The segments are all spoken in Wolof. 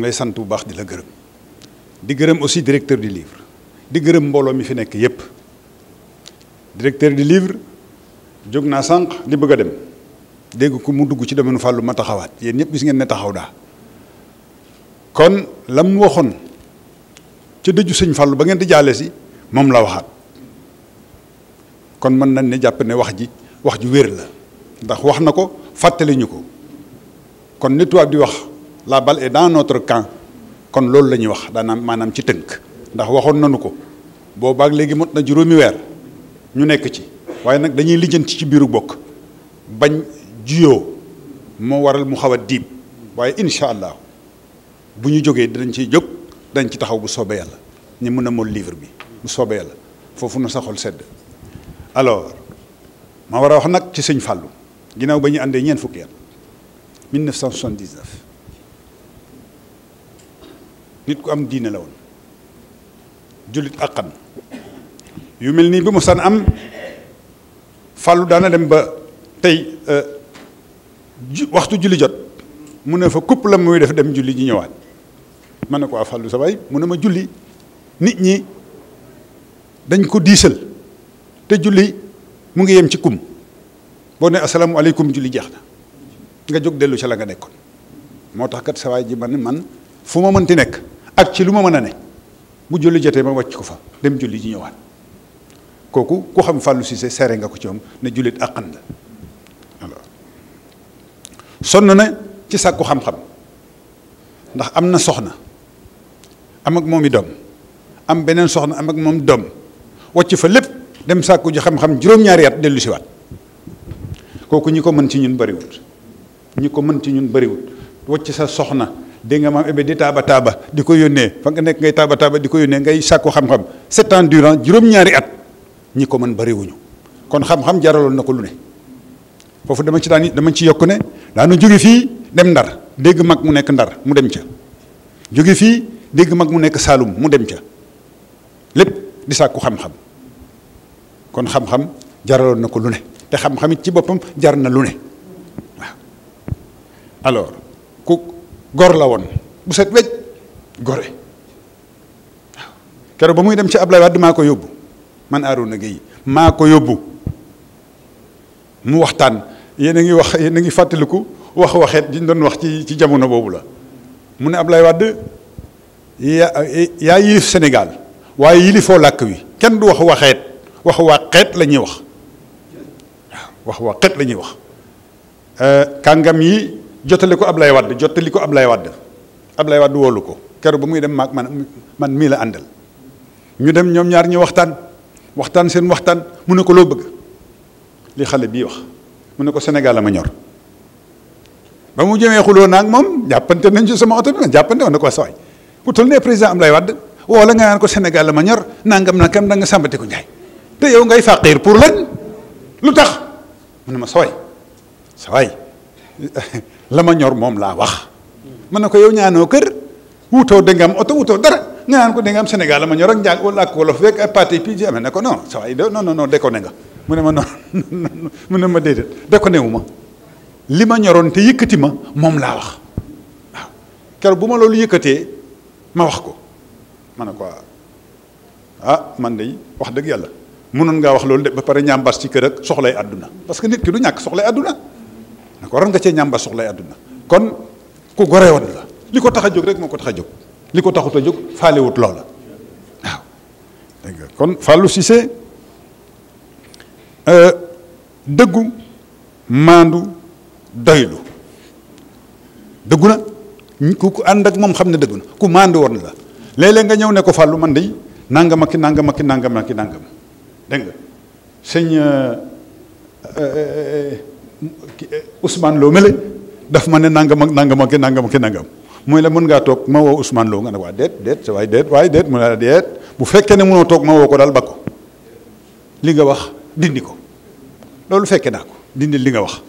lay sant bu baax di la gërëm di gërëm aussi directeur du livre di gërëm mbooloo mi fi nekk yépp directeur du livre jóg naa sànq di bëgg a dem dégg ko mu dugg ci domaine Fallou ma taxawaat yéen ñëpp gis ngeen ne taxaw daa kon la mu waxoon ca dëju sëñ Fallou ba ngeen di jaale si moom la waxaat kon mën nañ ne jàpp ne wax ju wér la ndax wax na ko fàttali ñu ko kon ni tubaab di wax la balle est dans notre camp kon loolu la ñuy wax daanaam maanaam ci tënk ndax waxoon nañu ko boobaag léegi mot na juróomi weer ñu nekk ci waaye nag dañuy lijjanti ci biiru bokk bañ juyoo moo waral mu xaw a diib waaye incha allah bu ñu jógee dinañ ciy jóg dañ ci taxaw bu soobee yàlla ñu mën a mool livre bi bu soobee yàlla foofu na sa xol sedd alors ma war a wax nag ci sëñ Fallou ginnaaw ba ñu àndee ñeent fukki at 1979 nit ku am diine la woon jullit àqan yu mel nii bi mu san am Fallou daana dem ba tey waxtu julli jot mu ne fa kupp la muy def dem julli ji ñëwaat ma ne ko waa Fallou sa waay mu ne ma julli nit ñi dañ ko diisal te julli mu ngi yem ci kum boo ne asalaamualeykum julli jeex na nga jóg dellu ca la nga nekkoon moo tax kat sa waay ji man fu ma mënti nekk ak ci lu ma mën a ne bu julli jotee ma wàcc ko fa dem julli ji ñëwaat kooku ku xam Fallou Cissé seere nga ko ci moom ne jullit àqan la alors sonn na ci sàkku xam-xam ndax am na soxna am ak moom i doom am beneen soxna am ak moom doom wàcc fa lépp dem sàkku ji xam-xam juróom-ñaari at dellu si waat kooku ñi ko mën ci ñun bariwut wàcc sa soxna dégg nga maam ebe di taaba di ko yónnee fa nga nekk ngay taaba di ko yónnee ngay sàkku xam-xam 7 ans durant juróom-ñaari at ñi ko mën bariwuñu kon xam-xam jaraloon na ko lu ne foofu dama ci yokk ne daanu jóge fii dem ndar dégg mag mu nekk ndar mu dem ca jóge fii dégg mag mu nekk Saalum mu dem ca lépp di sàkku xam-xam kon xam-xam jaraloon na ko lu ne te xam-xam it ci boppam jar na lu ne waaw alors ku gor la woon bu set wecc gore waaw keroog ba muy dem ci Ablaye Wade maa ko yóbbu man Arouna Gueye maa ko yóbbu mu waxtaan yéen a ngi fàttaliku waxeet di doon wax ci jamono boobu la mu ne Ablaye Wade yaa yilif Sénégal waaye yilifoo làkk wi kenn du waxeet waxeet la ñuy wax waaw waxeet la ñuy wax kàngam yi jottali ko Ablaye Wade Ablaye Wade woolu ko keroog ba muy dem maag man mii la àndal ñu dem ñoom ñaar ñu waxtaan seen waxtaan mu ne ko loo bëgg li xale bii wax mu ne ko Sénégal la ma ñor ba mu jëmee xuloo naag moom jàppante nañ ci sama oto bi jàppante woon na ko saway ku toll ne président Ablaye Wade woo la nga naan ko Sénégal la ma ñor nangam da nga sàmbati ko njaay te yow ngay fàqiir pour lan lu tax mu ne ma saway la ma ñor moom laa wax mën na ko yow ñaanoo kër wutoo da nga am oto wutoo dara nga naan ko da nga am Sénégal la ma ñor ak njàng wala ak wolof fekk ay pâté puis ji amee ne ko non saway non déconné nga mu ne ma non mu ne ma déedéet déconné wu ma li ma ñoroon te yëkkati ma moom laa wax waaw keroog bu ma loolu yëkkatee ma wax ko ma ne ko man de wax dëgg yàlla mënoon ngaa wax loolu de ba pare ñàmbas ci kër ak soxlay àdduna parce que nit ki du ñàkk soxlay àdduna ne ko waroon nga cee ñàmbas soxlay àdduna kon ku gore woon la li ko tax a jóg rek moo ko tax a jóg li ko taxut a jóg faalewut loola waaw dégg nga kon Fallou Cissé dëggu maandu doylu dëggu na ku ànd ak moom xam ne dëggu na ku maandu woon la léeg-léeg nga ñëw ne ko Fallou man de nangam ak nangam dégg nga sëñ Ousmane Lo mele daf ma ne nangam mooy la mën ngaa toog ma woo Ousmane Lo nga ne waa déet waaye déet mu ne la déet bu fekkee ne mënoo toog ma woo ko daal ba ko li nga wax dindi ko loolu fekke naa ko dindi li nga wax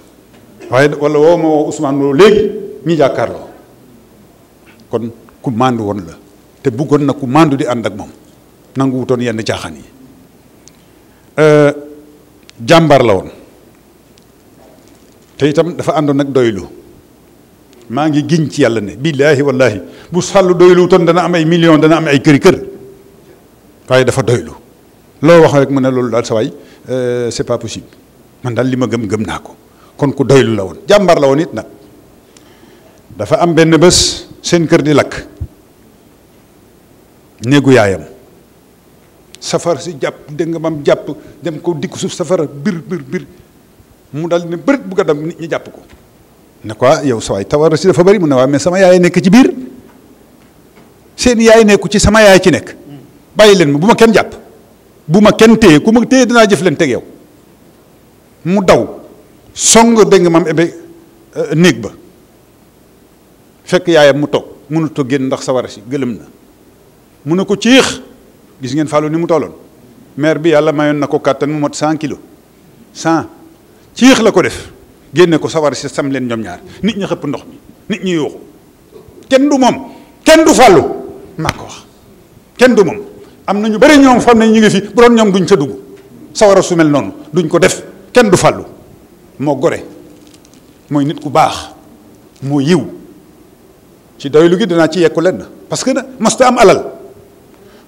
waaye wala woo ma woo Ousmane Lo léegi ñi jàkkaarloo kon ku maandu woon la te bëggoon na ku maandu di ànd ak moom nangu wutoon yenn caaxaan yi jàmbaar la woon te itam dafa àndoon ak doylu maa ngi giñ ci yàlla ne billaahi wallaahi bu Fallou doylu toon dana am ay millions dana am ay kër waaye dafa doylu loo wax rek mu ne loolu daal sa waay c'est pas possible man daal li ma gëm naa ko kon ku doylu la woon jàmbar la woon it nag. dafa am benn bés seen kër di lakk néegu yaayam safara si jàpp dégg nga mam jàpp dem ko dikk suuf safara bir mu dal ne bërit bu ko dem nit ñi jàpp ko ne quoi yow sa waay tawara si dafa bëri mu ne waa mais sama yaay nekk ci biir seen yaay nekku ci sama yaay ci nekk bàyyi leen ma bu ma kenn jàpp bu ma kenn téye ku ma téye dinaa jëf leen teg yow mu daw song dégg nga mam ebe néeg ba fekk yaayam mu toog mënut a génn ndax sawara si gëlëm na mu ne ko ciix gis ngeen Fallou ni mu tolloon maire bi yàlla mayoon na ko kàttan mu mot 100 kilos 100 ciix la ko def génne ko sawara si sam leen ñoom ñaar nit ñi xëpp ndox mi nit ñi yuuxu kenn du moom kenn du Fallou maa ko wax kenn du moom am na ñu bëri ñoom xam ne ñu ngi fi bu doon ñoom duñ ca dugg sawara su mel noonu duñ ko def kenn du Fallou moo gore mooy nit ku baax moo yiw ci doylu gi dinaa ci yekku lenn parce que na mosta am alal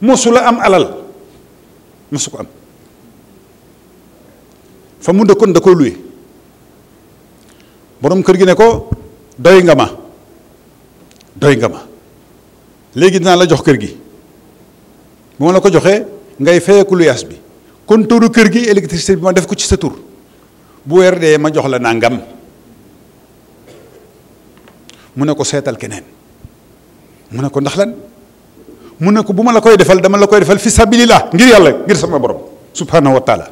mosu la am alal mosu ko am fa mu dëkkoon da koy luye borom kër gi ne ko doy nga ma léegi dinaa la jox kër gi bu ma la ko joxee ngay fayeeku luyaas bi kon turu kër gi électricité bi ma def ko ci sa tur bu weer dee ma jox la nangam mu ne ko seetal keneen mu ne ko ndax lan mu ne ko bu ma la koy defal dama la koy defal fi sabilillah ngir yàlla ngir sama borom subhanahu wa taala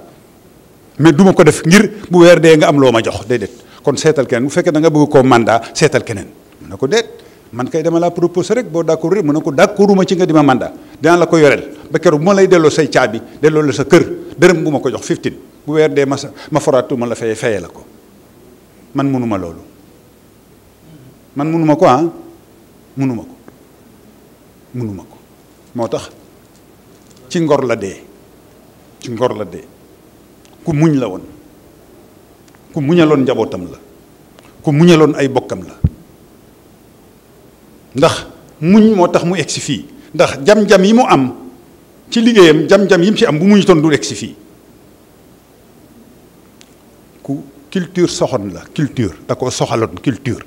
mais du ma ko def ngir bu weer dee nga am loo ma jox déedéet kon seetal keneen bu fekkee da nga bëgg koo mandat seetal keneen mu ne ko déet man kay dama laa proposé rek boo d'accord rek mu ne ko d'accorduma ci nga di ma mandat dinaa la ko yoreel ba keroog bu ma lay delloo say caabi delloo la sa kër dërëm bu ma ko jox 15 bu weer dee ma foraatu ma la fayee la ko man mënuma loolu man mënuma ko mënuma ko moo tax ci ngor la dee ku muñ la woon ku muñaloon njabootam la ku muñaloon ay bokkam la ndax muñ moo tax mu egsi fii ndax jam-jam yi mu am ci liggéeyam jam-jam yi mu ci am bu muñutoon du egsi fii ku culture soxoon la culture da koo soxaloon culture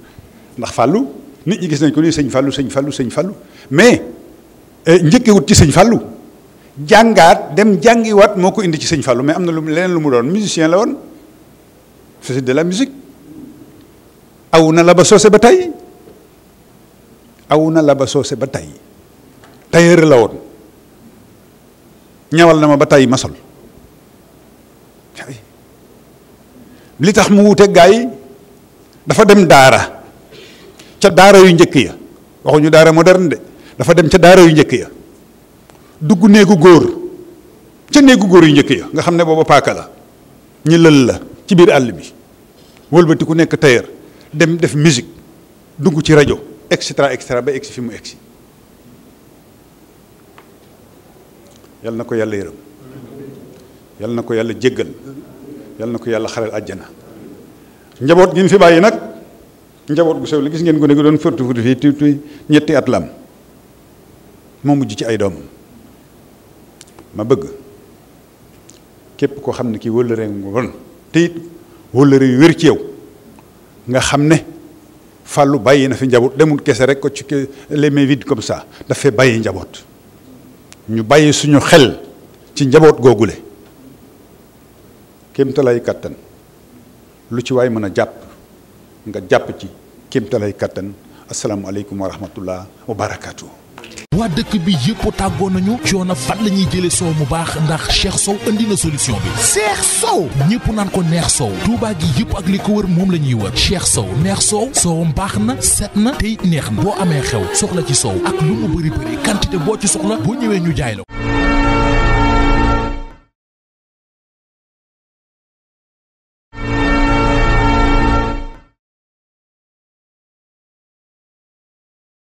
ndax Fallou nit ñi gis nañ ko ni sëñ Fallou mais njëkkewut ci sëñ Fallou jàngaat dem jàngiwaat moo ko indi ci sëñ Fallou mais am na leneen lu mu doon musicien la woon faisait de la musique aw na la ba soose ba tey tailleur la woon ñawal na ma ba tey ma sol li tax mu wuute gaa yi dafa dem daara ca daara yu njëkk ya waxuñu daara moderne de dafa dem ca daara yu njëkk ya dugg néegu góor ca néegu góor yu njëkk ya nga xam ne booba paaka la ñu lël la ci biir àll bi wëlbati ku nekk tailleur dem def musique dugg ci rajo et cetera ba egsi fi mu egsi yal na ko yàlla yërëm yal na ko yàlla jéggal yal na ko yàlla xaral àjjana njaboot gi ñu fi bàyyi nag njaboot gu sew la gis ngeen gone gi doon fërtu fii tuuti ñetti at lam moo mujj ci ay doomam ma bëgg képp koo xam ne kii wëllëre nga woon te it wëllëre yu wér ci yow nga xam ne Fallou bàyyi na fi njaboot demul kese rek ko ci les mains vides comme ça daf fee bàyyi njaboot ñu bàyyi suñu xel ci njaboot googule kéemtalay kàttan lu ci waay mën a jàpp nga jàpp ci kéemtalay kàttan asalaamualeykum wa rahmatullah wa barakaatu. waa dëkk bi yëpp tàggoo nañu coono fan la ñuy jëlee soow mu baax ndax Cheikh Sow indi na solution bi Cheikh Sow ñëpp naan ko neex soow Touba gi yëpp ak li ko wër moom la ñuy wër Cheikh Sow neex soow soowam baax na set na te it neex na boo amee xew soxla ci soow ak lu mu bëri quantité boo ci soxla boo ñëwee ñu jaay la